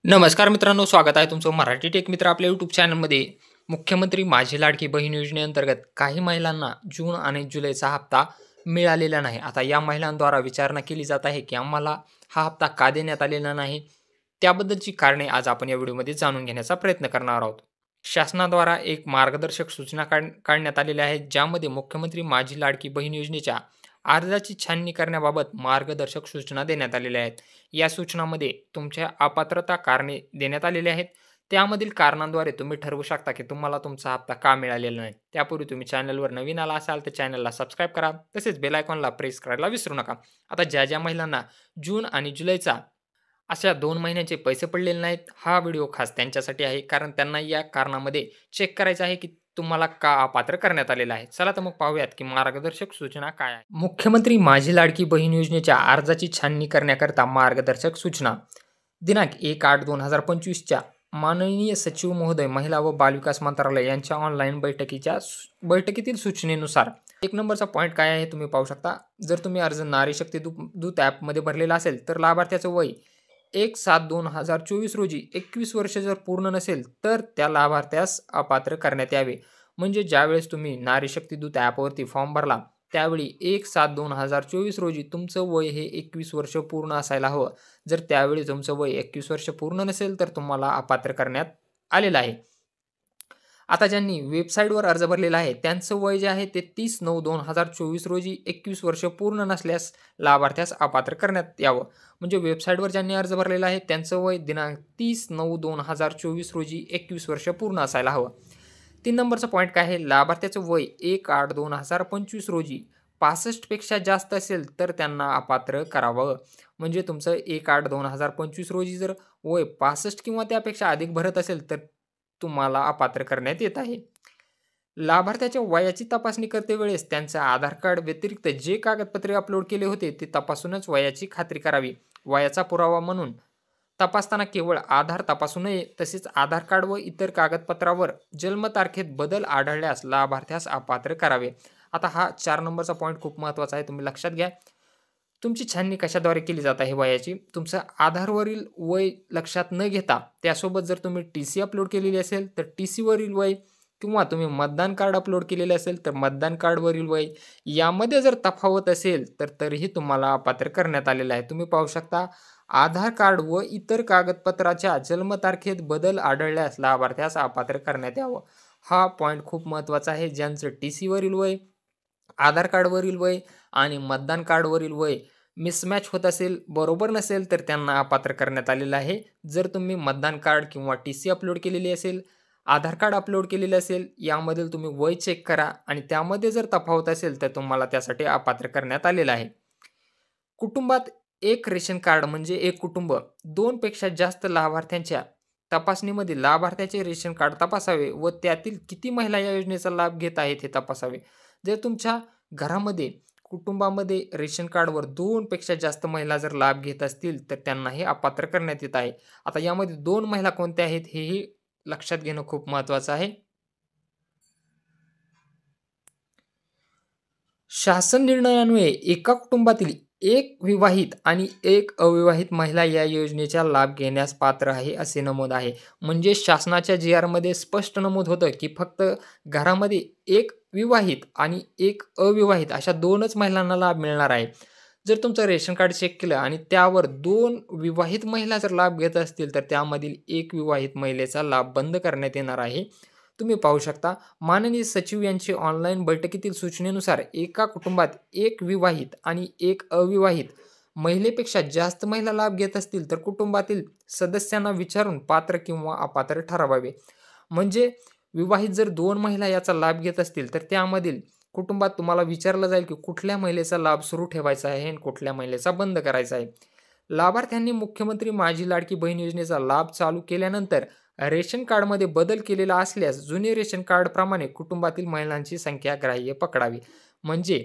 नमस्कार मित्रांनो, स्वागत आहे तुमचं मराठी टेक मित्र आपल्या यूट्यूब चॅनलमध्ये. मुख्यमंत्री माझी लाडकी बहीण योजनेअंतर्गत काही महिलांना जून आणि जुलैचा हप्ता मिळालेला नाही. आता या महिलांद्वारा विचारणा केली जात आहे की आम्हाला हा हप्ता का देण्यात आलेला नाही. त्याबद्दलची कारणे आज आपण या व्हिडिओमध्ये जाणून घेण्याचा प्रयत्न करणार आहोत. शासनाद्वारा एक मार्गदर्शक सूचना काढण्यात आलेल्या आहेत, ज्यामध्ये मुख्यमंत्री माझी लाडकी बहीण योजनेच्या अर्जाची छाननी करण्याबाबत मार्गदर्शक सूचना देण्यात आलेल्या आहेत. या सूचनामध्ये तुमच्या अपात्रता कारणे देण्यात आलेली आहेत. त्यामधील कारणांद्वारे तुम्ही ठरवू शकता की तुम्हाला तुमचा हप्ता का मिळालेला नाही. त्यापूर्वी तुम्ही चॅनलवर नवीन आला असाल तर चॅनलला सबस्क्राईब करा. तसेच बेल आयकॉनला प्रेस करायला विसरू नका. आता ज्या महिलांना जून आणि जुलैचा अशा 2 महिन्यांचे पैसे पडलेले नाहीत, हा व्हिडिओ खास त्यांच्यासाठी आहे. कारण त्यांना या कारणामध्ये चेक करायचं आहे की तुम्हाला का अपात्र करण्यात आलेलं आहे. चला तर मग पाहूयात की मार्गदर्शक सूचना काय आहे. मुख्यमंत्री माझी लाडकी बहीण योजनेच्या अर्जाची छाननी करण्याकरता मार्गदर्शक सूचना दिनांक 1/8/2025 च्या माननीय सचिव महोदय महिला व बालविकास मंत्रालय यांच्या ऑनलाईन बैठकीतील सूचनेनुसार 1 नंबरचा पॉईंट काय आहे तुम्ही पाहू शकता. जर तुम्ही अर्ज नारी शक्ती दूत ॲपमध्ये भरलेला असेल तर लाभार्थ्याचं वय 1/7/2024 रोजी 21 वर्ष जर पूर्ण नसेल तर त्या लाभार्थ्यास अपात्र करण्यात यावे. म्हणजे ज्यावेळेस तुम्ही नारी शक्ती दूत ॲपवरती फॉर्म भरला त्यावेळी 1/7/2024 रोजी तुमचं वय हे 21 वर्ष पूर्ण असायला हवं. जर त्यावेळी तुमचं वय 21 वर्ष पूर्ण नसेल तर तुम्हाला अपात्र करण्यात आलेलं आहे. आता ज्यांनी वेबसाईटवर अर्ज भरलेला आहे त्यांचं वय जे आहे ते 30/9/2024 रोजी 21 वर्ष पूर्ण नसल्यास लाभार्थ्यास अपात्र करण्यात यावं. म्हणजे वेबसाईटवर ज्यांनी अर्ज भरलेला आहे त्यांचं वय दिनांक 30/9/2024 रोजी 21 वर्ष पूर्ण असायला हवं. 3 नंबरचा पॉईंट काय आहे, लाभार्थ्याचं वय 1/8/2025 रोजी 65 पेक्षा जास्त असेल तर त्यांना अपात्र करावं. म्हणजे तुमचं 1/8/2025 रोजी जर वय 65 किंवा त्यापेक्षा अधिक भरत असेल तर तुम्हाला अपात्र करण्यात येत आहे. लाभार्थ्याच्या वयाची तपासणी करते वेळेस त्यांचं आधार कार्ड व्यतिरिक्त जे कागदपत्रे अपलोड केले होते ते तपासूनच वयाची खात्री करावी. वयाचा पुरावा म्हणून तपासताना केवळ आधार तपासू नये. तसेच आधार कार्ड व इतर कागदपत्रावर जन्मतारखेत बदल आढळल्यास लाभार्थ्यास अपात्र करावे. आता हा 4 नंबरचा पॉईंट खूप महत्त्वाचा आहे, तुम्ही लक्षात घ्या. तुमची छाननी कशाद्वारे केली जात आहे वयाची? तुमचं आधारवरील वय लक्षात न घेता त्यासोबत जर तुम्ही टी-सी अपलोड केलेली असेल तर टी-सीवरील वय किंवा तुम्ही मतदान कार्ड अपलोड केलेले असेल तर मतदान कार्डवरील वय यामध्ये जर तफावत असेल तर तरीही तुम्हाला अपात्र करण्यात आलेलं आहे. तुम्ही पाहू शकता, आधार कार्ड व इतर कागदपत्राच्या जन्मतारखेत बदल आढळल्यास लाभार्थ्यास अपात्र करण्यात यावं. हा पॉईंट खूप महत्त्वाचा आहे. ज्यांचं टी-सीवरील वय, आधार कार्डवरील वय आणि मतदान कार्डवरील वय मिसमॅच होत असेल, बरोबर नसेल तर त्यांना अपात्र करण्यात आलेलं आहे. जर तुम्ही मतदान कार्ड किंवा टी-सी अपलोड केलेली असेल, आधार कार्ड अपलोड केलेलं असेल, यामधील तुम्ही वय चेक करा आणि त्यामध्ये जर तफावत असेल तर तुम्हाला त्यासाठी अपात्र करण्यात आलेलं आहे. कुटुंबात एक रेशन कार्ड म्हणजे एक कुटुंब 2 पेक्षा जास्त लाभार्थ्यांच्या तपासणीमध्ये लाभार्थ्याचे रेशन कार्ड तपासावे व त्यातील किती महिला या योजनेचा लाभ घेत आहेत हे तपासावे. जर तुमच्या घरामध्ये कुटुंबामध्ये रेशन कार्डवर 2 पेक्षा जास्त महिला जर लाभ घेत असतील तर त्यांनाही अपात्र करण्यात येत आहे. आता यामध्ये 2 महिला कोणत्या आहेत हेही लक्षात घेणं खूप महत्त्वाचं आहे. शासन निर्णयान्वये एका कुटुंबातील एक विवाहित आणि एक अविवाहित महिला या योजनेचा लाभ घेण्यास पात्र आहे असे नमूद आहे. म्हणजे शासनाच्या जी-आरमध्ये स्पष्ट नमूद होतं की फक्त घरामध्ये एक विवाहित आणि एक अविवाहित अशा 2च महिलांना लाभ मिळणार आहे. जर तुमचं रेशन कार्ड चेक केलं आणि त्यावर 2 विवाहित महिला जर लाभ घेत असतील तर त्यामधील एक विवाहित महिलेचा लाभ बंद करण्यात येणार आहे. तुम्ही पाहू शकता, माननीय सचिव यांची ऑनलाईन बैठकीतील सूचनेनुसार एका कुटुंबात एक विवाहित आणि एक अविवाहित महिलेपेक्षा जास्त महिला लाभ घेत असतील तर कुटुंबातील सदस्यांना विचारून पात्र किंवा अपात्र ठरवावे. म्हणजे विवाहित जर 2 महिला याचा लाभ घेत असतील तर त्यामधील कुटुंबात तुम्हाला विचारलं जाईल की कुठल्या महिलेचा लाभ सुरू ठेवायचा आहे आणि कुठल्या महिलेचा बंद करायचा आहे. लाभार्थ्यांनी मुख्यमंत्री माझी लाडकी बहीण योजनेचा लाभ चालू केल्यानंतर रेशन कार्डमध्ये बदल केलेला असल्यास जुने रेशन कार्डप्रमाणे कुटुंबातील महिलांची संख्या ग्राह्य पकडावी. म्हणजे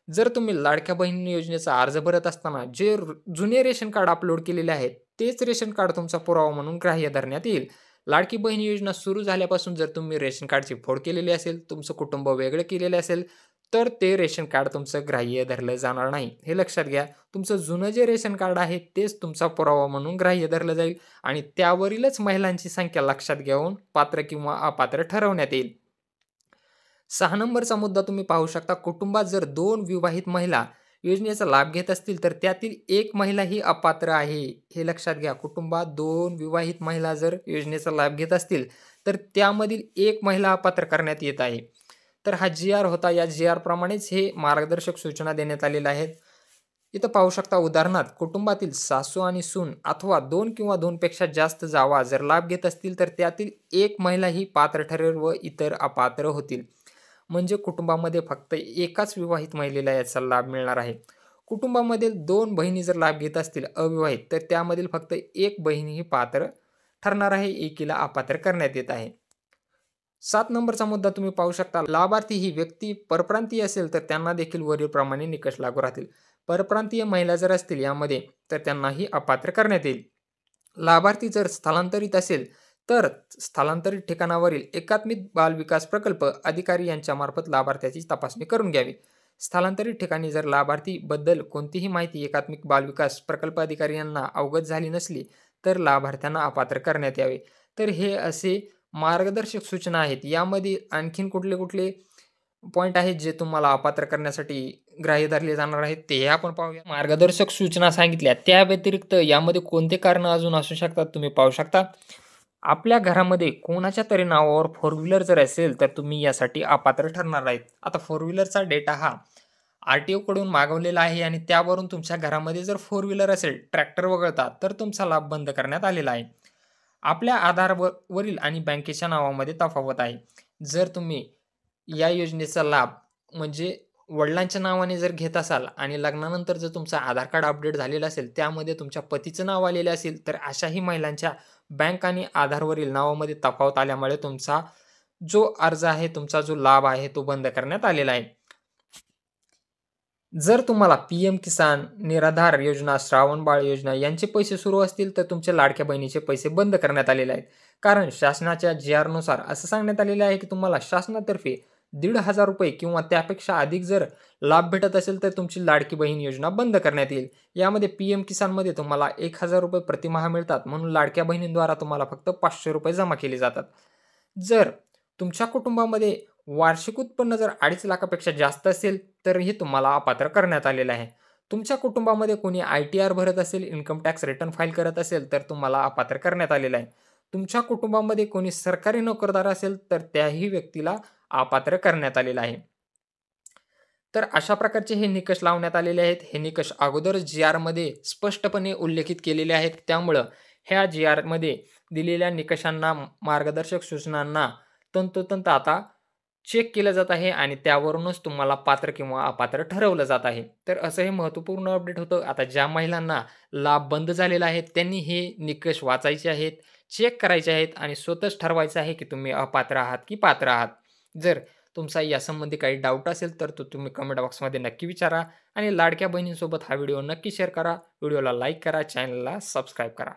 जर तुम्ही लाडक्या बहिणी योजनेचा अर्ज भरत असताना जे जुने रेशन कार्ड अपलोड केलेले आहेत तेच रेशन कार्ड तुमचा पुरावा म्हणून ग्राह्य धरण्यात येईल. लाडकी बहीण योजना सुरू झाल्यापासून जर तुम्ही रेशन कार्डची फोड केलेली असेल, तुमचं कुटुंब वेगळं केलेलं असेल, तर ते रेशन कार्ड तुमचं ग्राह्य धरलं जाणार नाही. हे लक्षात घ्या. तुमचं जुनं जे रेशन कार्ड आहे तेच तुमचा पुरावा म्हणून ग्राह्य धरलं जाईल आणि त्यावरीलच महिलांची संख्या लक्षात घेऊन पात्र किंवा अपात्र ठरवण्यात येईल. 6 नंबरचा मुद्दा तुम्ही पाहू शकता. कुटुंबात जर 2 विवाहित महिला योजनेचा लाभ घेत असतील, तर त्यातील एक महिला ही अपात्र आहे. हे लक्षात घ्या. कुटुंबात 2 विवाहित महिला जर योजनेचा लाभ घेत असतील, तर त्यामधील एक महिला अपात्र करण्यात येत आहे. तर हा जी-आर होता. या जी-आर प्रमाणेच हे मार्गदर्शक सूचना देण्यात आलेल्या आहेत. इथं पाहू शकता उदाहरणार्थ कुटुंबातील सासू आणि सून अथवा 2 किंवा 2 पेक्षा जास्त जावा जर लाभ घेत असतील, तर त्यातील एक महिला ही पात्र ठरेल व इतर अपात्र होतील. म्हणजे कुटुंबामध्ये फक्त एकाच विवाहित महिलेला याचा लाभ मिळणार आहे. कुटुंबामधील 2 बहिणी जर लाभ घेत असतील अविवाहित, तर त्यामधील फक्त एक बहीण ही पात्र ठरणार आहे, एकीला अपात्र करण्यात येत आहे. 7 नंबरचा मुद्दा तुम्ही पाहू शकता. लाभार्थी ही व्यक्ती परप्रांतीय असेल, तर त्यांना देखील वरीलप्रमाणे निकष लागू राहतील. परप्रांतीय महिला जर असतील यामध्ये, तर त्यांनाही अपात्र करण्यात येईल. लाभार्थी जर स्थलांतरित असेल, तर स्थलांतरित ठिकाणावरील एकात्मिक बाल विकास प्रकल्प अधिकारी यांच्यामार्फत लाभार्थ्याची तपासणी करून घ्यावी. स्थलांतरित ठिकाणी जर लाभार्थीबद्दल कोणतीही माहिती एकात्मिक बाल विकास प्रकल्प अधिकारी यांना अवगत झाली नसली, तर लाभार्थ्यांना अपात्र करण्यात यावे. तर हे असे मार्गदर्शक सूचना आहेत. यामध्ये आणखीन कुठले पॉइंट आहेत जे तुम्हाला अपात्र करण्यासाठी ग्राह्य धरले जाणार आहेत, ते आपण पाहूया. मार्गदर्शक सूचना सांगितल्या त्या व्यतिरिक्त यामध्ये कोणते कारण अजून असू शकतात तुम्ही पाहू शकता. आपल्या घरामध्ये कोणाच्या तरी नावावर फोर व्हीलर जर असेल, तर तुम्ही यासाठी अपात्र ठरणार आहेत. आता फोर व्हीलरचा डेटा हा आर-टी-ओ कडून मागवलेला आहे आणि त्यावरून तुमच्या घरामध्ये जर फोर व्हीलर असेल ट्रॅक्टर वगळता, तर तुमचा लाभ बंद करण्यात आलेला आहे. आपल्या आधारवरील आणि बँकेच्या नावामध्ये तफावत आहे. जर तुम्ही या योजनेचा लाभ म्हणजे वडिलांच्या नावाने जर घेत असाल आणि लग्नानंतर जर तुमचं आधार कार्ड अपडेट झालेलं असेल, त्यामध्ये तुमच्या पतीचं नाव आलेलं असेल, तर अशाही महिलांच्या बँक आणि आधारवरील नावामध्ये तफावत आल्यामुळे तुमचा जो अर्ज आहे, तुमचा जो लाभ आहे, तो बंद करण्यात आलेला आहे. जर तुम्हाला पी-एम किसान, निराधार योजना, श्रावण बाळ योजना यांचे पैसे सुरू असतील, तर तुमच्या लाडक्या बहिणीचे पैसे बंद करण्यात आलेले आहेत. कारण शासनाच्या जी-आरनुसार असं सांगण्यात आलेलं आहे, की तुम्हाला शासनातर्फे ₹1,500 किंवा त्यापेक्षा अधिक जर लाभ भेटत असेल, तर तुमची लाडकी बहीण योजना बंद करण्यात येईल. यामध्ये पी-एम किसानमध्ये तुम्हाला ₹1,000 प्रतिमाह मिळतात, म्हणून लाडक्या बहिणींद्वारा तुम्हाला फक्त ₹500 जमा केले जातात. जर तुमच्या कुटुंबामध्ये वार्षिक उत्पन्न जर 2.5 लाखापेक्षा जास्त असेल, तर हे तुम्हाला अपात्र करण्यात आलेलं आहे. तुमच्या कुटुंबामध्ये कोणी आय-टी-आर भरत असेल, इन्कम टॅक्स रिटर्न फाईल करत असेल, तर तुम्हाला अपात्र करण्यात आलेलं आहे. तुमच्या कुटुंबामध्ये कोणी सरकारी नोकरदार असेल, तर त्याही व्यक्तीला अपात्र करण्यात आलेलं आहे. तर अशा प्रकारचे हे निकष लावण्यात आलेले आहेत. हे निकष अगोदरच जी-आरमध्ये स्पष्टपणे उल्लेखित केलेले आहेत. त्यामुळं ह्या जी-आरमध्ये दिलेल्या निकषांना, मार्गदर्शक सूचनांना तंतोतंत आता चेक केलं जात आहे आणि त्यावरूनच तुम्हाला पात्र किंवा अपात्र ठरवलं जात आहे. तर असं हे महत्त्वपूर्ण अपडेट होतं. आता ज्या महिलांना लाभ बंद झालेला आहे, त्यांनी हे निकष वाचायचे आहेत, चेक करायचे आहेत आणि स्वतःच ठरवायचं आहे, की तुम्ही अपात्र आहात की पात्र आहात. जर तुमचा यासंबंधी काही डाऊट असेल, तर तो तुम्ही कमेंट बॉक्समध्ये नक्की विचारा आणि लाडक्या बहिणींसोबत हा व्हिडिओ नक्की शेअर करा. व्हिडिओला लाईक करा, चॅनलला सबस्क्राईब करा.